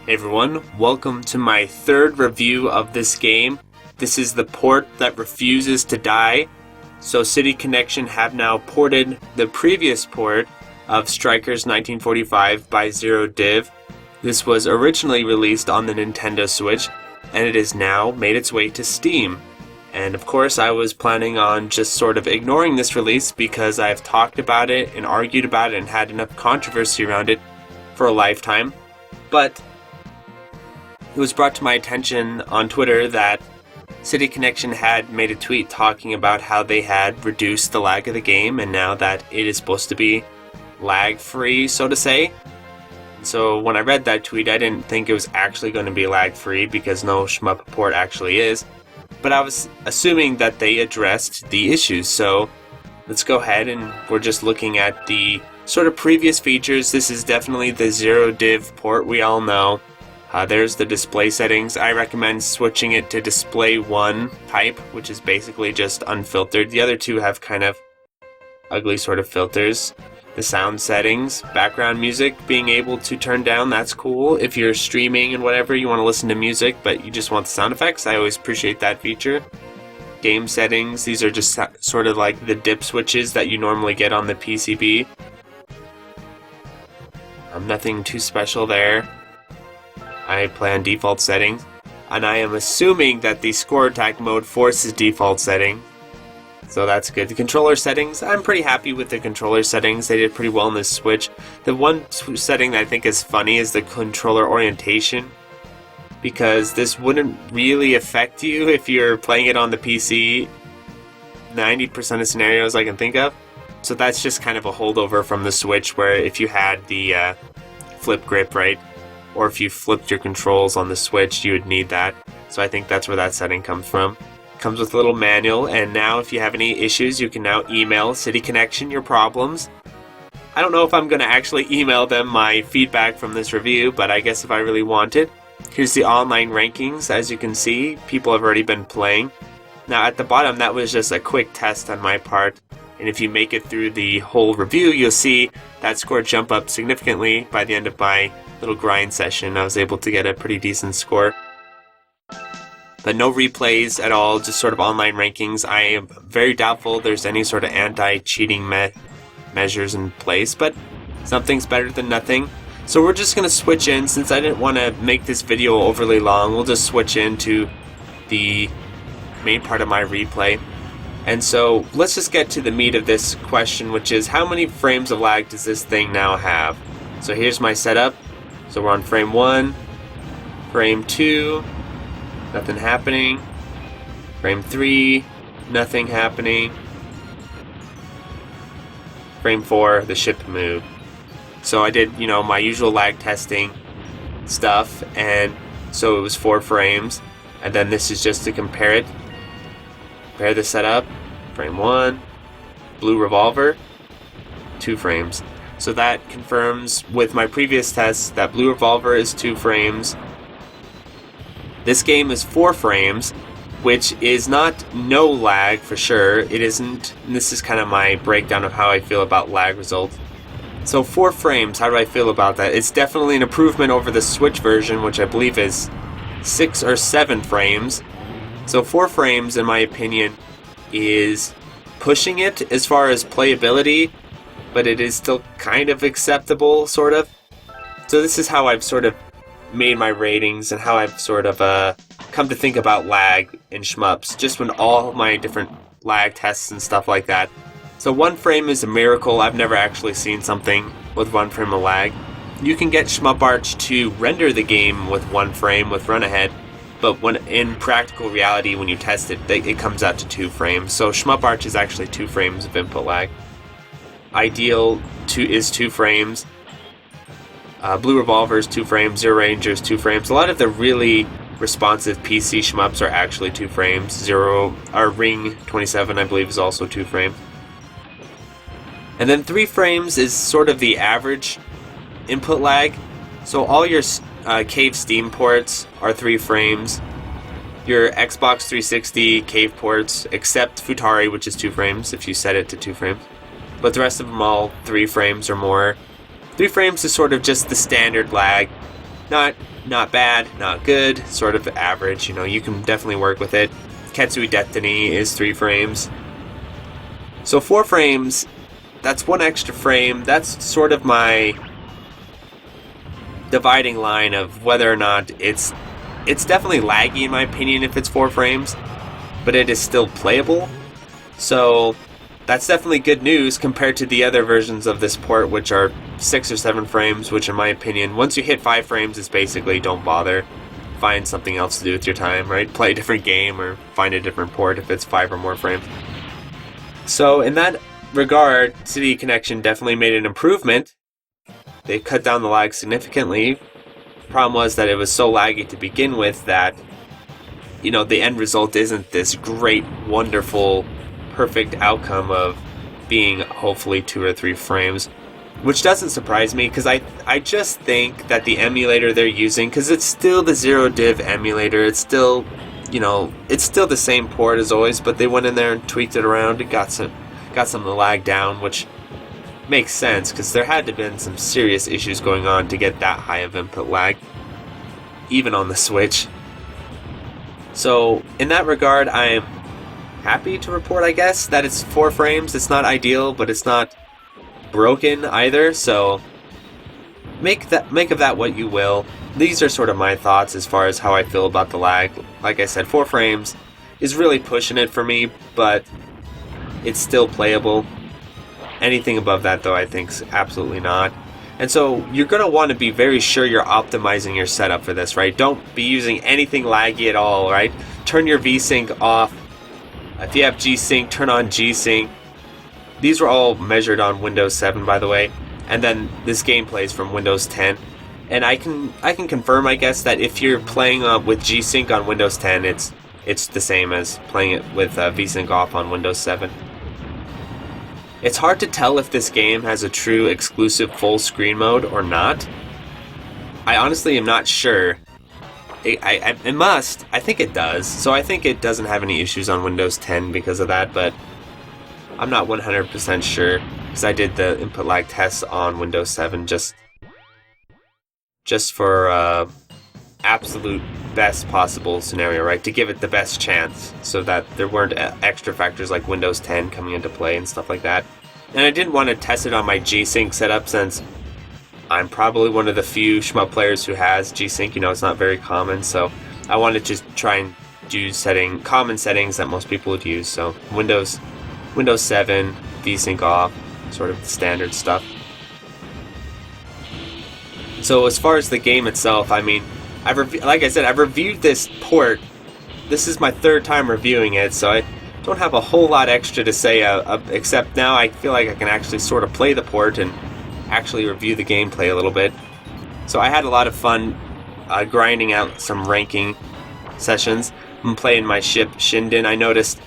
Hey everyone, welcome to my third review of this game. This is the port that refuses to die. So City Connection have now ported the previous port of Strikers 1945 by Zero Div. This was originally released on the Nintendo Switch, and it has now made its way to Steam. And of course I was planning on just sort of ignoring this release because I've talked about it and argued about it and had enough controversy around it for a lifetime. But it was brought to my attention on Twitter that City Connection had made a tweet talking about how they had reduced the lag of the game and now that it is supposed to be lag-free, so to say. So when I read that tweet, I didn't think it was actually going to be lag-free because no shmup port actually is. But I was assuming that they addressed the issues, so let's go ahead and we're just looking at the sort of previous features. This is definitely the Zero Div port we all know. There's the display settings. I recommend switching it to display 1 type, which is basically just unfiltered. The other two have kind of ugly sort of filters. The sound settings, background music, being able to turn down, that's cool. If you're streaming and whatever, you want to listen to music, but you just want the sound effects, I always appreciate that feature. Game settings, these are just sort of like the dip switches that you normally get on the PCB. Nothing too special there. I play on default settings, and I am assuming that the score attack mode forces default setting, so that's good. The controller settings, I'm pretty happy with the controller settings. They did pretty well in this Switch. The one setting that I think is funny is the controller orientation, because this wouldn't really affect you if you're playing it on the PC 90% of scenarios I can think of. So that's just kind of a holdover from the Switch, where if you had the flip grip, right, or if you flipped your controls on the Switch, you would need that. So I think that's where that setting comes from. It comes with a little manual, and now if you have any issues, you can now email City Connection your problems. I don't know if I'm going to actually email them my feedback from this review, but I guess if I really wanted. Here's the online rankings. As you can see, people have already been playing. Now at the bottom, that was just a quick test on my part. And if you make it through the whole review, you'll see that score jump up significantly by the end of my little grind session. I was able to get a pretty decent score. But no replays at all, just sort of online rankings. I am very doubtful there's any sort of anti-cheating measures in place, but something's better than nothing. So we're just going to switch in, since I didn't want to make this video overly long, we'll just switch into the main part of my replay. And so let's just get to the meat of this question, which is how many frames of lag does this thing now have? So here's my setup. So we're on frame 1, frame 2, nothing happening, frame 3, nothing happening, frame 4, the ship moved. So I did, my usual lag testing stuff, and so it was 4 frames, and then this is just to compare it. Compare the setup, frame 1, blue revolver, 2 frames. So that confirms with my previous tests that blue revolver is 2 frames. This game is 4 frames, which is not no lag for sure. It isn't. And this is kind of my breakdown of how I feel about lag results. So 4 frames, how do I feel about that? It's definitely an improvement over the Switch version, which I believe is 6 or 7 frames. So 4 frames, in my opinion, is pushing it as far as playability, but it is still kind of acceptable, sort of. So this is how I've sort of made my ratings and how I've sort of come to think about lag in shmups, just when all my different lag tests and stuff like that. So 1 frame is a miracle. I've never actually seen something with 1 frame of lag. You can get ShmupArch to render the game with 1 frame with run ahead, but when in practical reality, when you test it, it comes out to 2 frames. So ShmupArch is actually 2 frames of input lag. Ideal is 2 frames. Blue Revolver is 2 frames. Zero Ranger is 2 frames. A lot of the really responsive PC shmups are actually 2 frames. Ring 27, I believe, is also 2 frames. And then 3 frames is sort of the average input lag. So all your Cave Steam ports are 3 frames. Your Xbox 360 Cave ports, except Futari, which is 2 frames if you set it to 2 frames. But the rest of them all 3 frames or more. 3 frames is sort of just the standard lag. Not not bad, not good, sort of average. You can definitely work with it. Ketsui Destiny is 3 frames. So 4 frames, that's 1 extra frame. That's sort of my dividing line of whether or not it's definitely laggy in my opinion if it's 4 frames, but it is still playable. So that's definitely good news compared to the other versions of this port, which are 6 or 7 frames, which in my opinion, once you hit 5 frames, is basically don't bother. Find something else to do with your time, right? Play a different game or find a different port if it's 5 or more frames. So in that regard, City Connection definitely made an improvement. They cut down the lag significantly. The problem was that it was so laggy to begin with that, the end result isn't this great, wonderful, perfect outcome of being hopefully 2 or 3 frames. Which doesn't surprise me, because I just think that the emulator they're using, because it's still the zero div emulator, it's still, it's still the same port as always, but they went in there and tweaked it around and got some of the lag down, which makes sense, because there had to have been some serious issues going on to get that high of input lag, even on the Switch. So, in that regard, I am happy to report, I guess, that it's 4 frames. It's not ideal, but it's not broken either, so make of that what you will. These are sort of my thoughts as far as how I feel about the lag. Like I said, 4 frames is really pushing it for me, but it's still playable. Anything above that, though, I think is absolutely not. And so you're going to want to be very sure you're optimizing your setup for this, right? Don't be using anything laggy at all, right? Turn your VSync off. If you have G-Sync, turn on G-Sync. These were all measured on Windows 7, by the way, and then this gameplay is from Windows 10. And I can confirm, I guess, that if you're playing with G-Sync on Windows 10, it's the same as playing it with VSync off on Windows 7. It's hard to tell if this game has a true exclusive full screen mode or not. I honestly am not sure. It must. I think it does. So I think it doesn't have any issues on Windows 10 because of that, but I'm not 100% sure, because I did the input lag tests on Windows 7 just for absolute best possible scenario, right? To give it the best chance, so that there weren't extra factors like Windows 10 coming into play and stuff like that. And I didn't want to test it on my G-Sync setup, since I'm probably one of the few shmup players who has G-Sync. It's not very common, so I wanted to try and do common settings that most people would use. So Windows 7, VSync off, sort of the standard stuff. So as far as the game itself, I mean, like I said, I've reviewed this port. This is my 3rd time reviewing it, so I don't have a whole lot extra to say, except now I feel like I can actually sort of play the port and actually review the gameplay a little bit. So I had a lot of fun grinding out some ranking sessions. I'm playing my ship Shinden. I noticed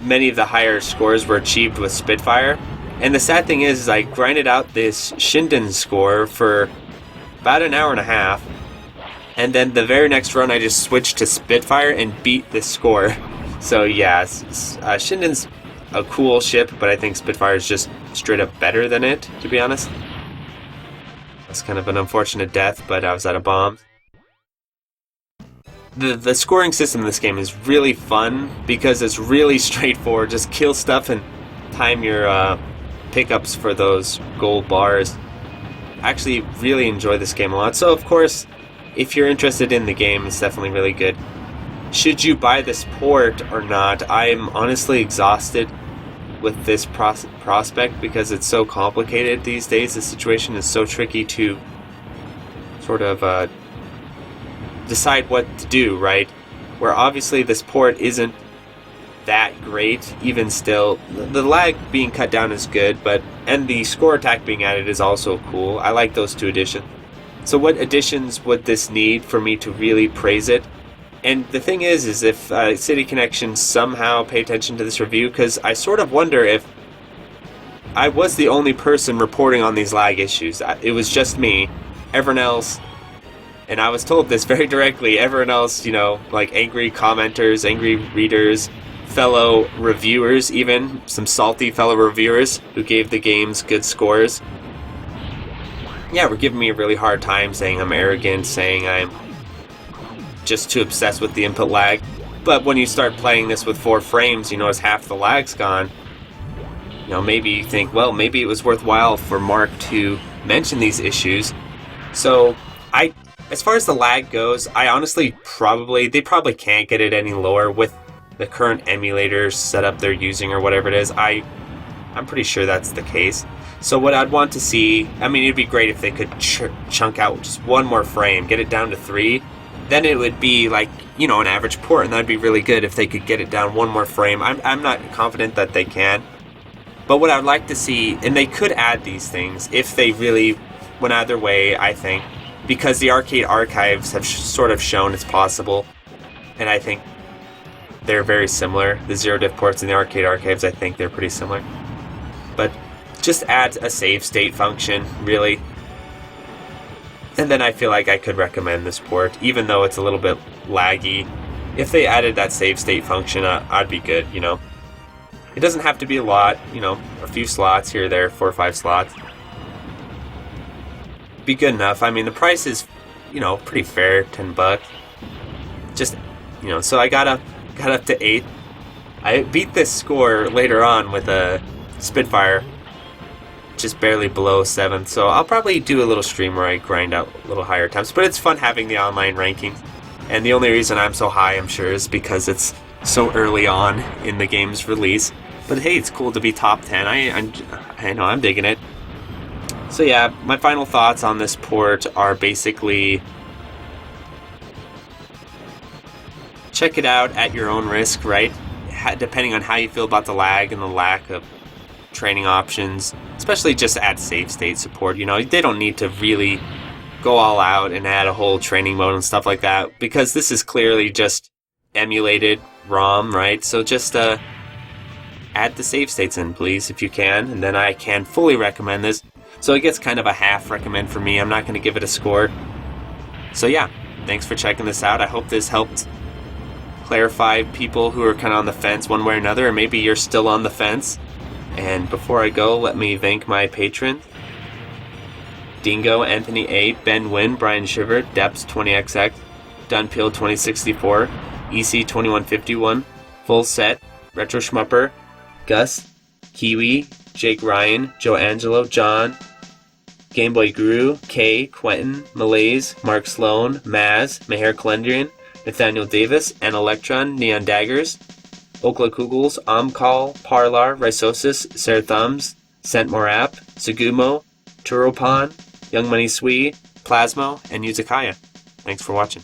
many of the higher scores were achieved with Spitfire. And the sad thing is I grinded out this Shinden score for about an hour and a half. And then the very next run I just switched to Spitfire and beat this score. So yeah, Shinden's a cool ship, but I think Spitfire is just straight up better than it, to be honest. That's kind of an unfortunate death, but I was out of bombs. The scoring system in this game is really fun because it's really straightforward. Just kill stuff and time your pickups for those gold bars. I actually really enjoy this game a lot. So of course, if you're interested in the game, it's definitely really good. Should you buy this port or not? I'm honestly exhausted with this prospect because it's so complicated these days. The situation is so tricky to sort of decide what to do, right? Where obviously this port isn't that great, even still. The lag being cut down is good, and the score attack being added is also cool. I like those 2 additions. So what additions would this need for me to really praise it? And the thing is if City Connection somehow pay attention to this review, because I sort of wonder if I was the only person reporting on these lag issues. It was just me. Everyone else, and I was told this very directly, everyone else, like angry commenters, angry readers, fellow reviewers, even some salty fellow reviewers who gave the games good scores, yeah, were giving me a really hard time, saying I'm arrogant, saying I'm just too obsessed with the input lag. But when you start playing this with 4 frames, you notice half the lag's gone. You know, maybe you think, well, maybe it was worthwhile for Mark to mention these issues. So, as far as the lag goes, I honestly they probably can't get it any lower with the current emulator setup they're using or whatever it is. I'm pretty sure that's the case. So what I'd want to see, I mean, it'd be great if they could chunk out just 1 more frame, get it down to 3. Then it would be like, you know, an average port, and that'd be really good if they could get it down 1 more frame. I'm not confident that they can. But what I'd like to see, and they could add these things if they really went out of their way, I think, because the arcade archives have sort of shown it's possible, and I think they're very similar. The zero-diff ports and the arcade archives, I think they're pretty similar. But just add a save state function, really. And then I feel like I could recommend this port, even though it's a little bit laggy. If they added that save state function, I'd be good, you know. It doesn't have to be a lot, you know, a few slots here or there, 4 or 5 slots. Be good enough. I mean, the price is, you know, pretty fair, $10. Just, you know, so I got up to 8th. I beat this score later on with a Spitfire, just barely below 7th. So I'll probably do a little stream where I grind out a little higher times. But it's fun having the online rankings. And the only reason I'm so high, I'm sure, is because it's so early on in the game's release. But hey, it's cool to be top 10. I know, I'm digging it. So yeah, my final thoughts on this port are basically check it out at your own risk, right? Depending on how you feel about the lag and the lack of training options, especially just add save state support. You know, they don't need to really go all out and add a whole training mode and stuff like that, because this is clearly just emulated ROM, right? So just add the save states in, please, if you can, and then I can fully recommend this. So it gets kind of a half recommend for me. I'm not going to give it a score. So yeah, thanks for checking this out. I hope this helped clarify people who are kind of on the fence one way or another, or maybe you're still on the fence. And before I go, let me thank my patrons: Dingo, Anthony A, Ben Wynn, Brian Shiver, Deps 20XX, Dunpeel 2064, EC 2151, Full Set, Retro Schmupper, Gus, Kiwi, Jake Ryan, Joe Angelo, John, Gameboy Guru, Kay, Quentin, Malaise, Mark Sloan, Maz, Meher Kalendrian, Nathaniel Davis, and Electron, Neon Daggers, Okla Kugels, Omcall, Parlar, Rhizosis, Sarah Thumbs, Scent Morap, Sugumo, Turopan, Young Money Sui, Plasmo, and Yuzakaya. Thanks for watching.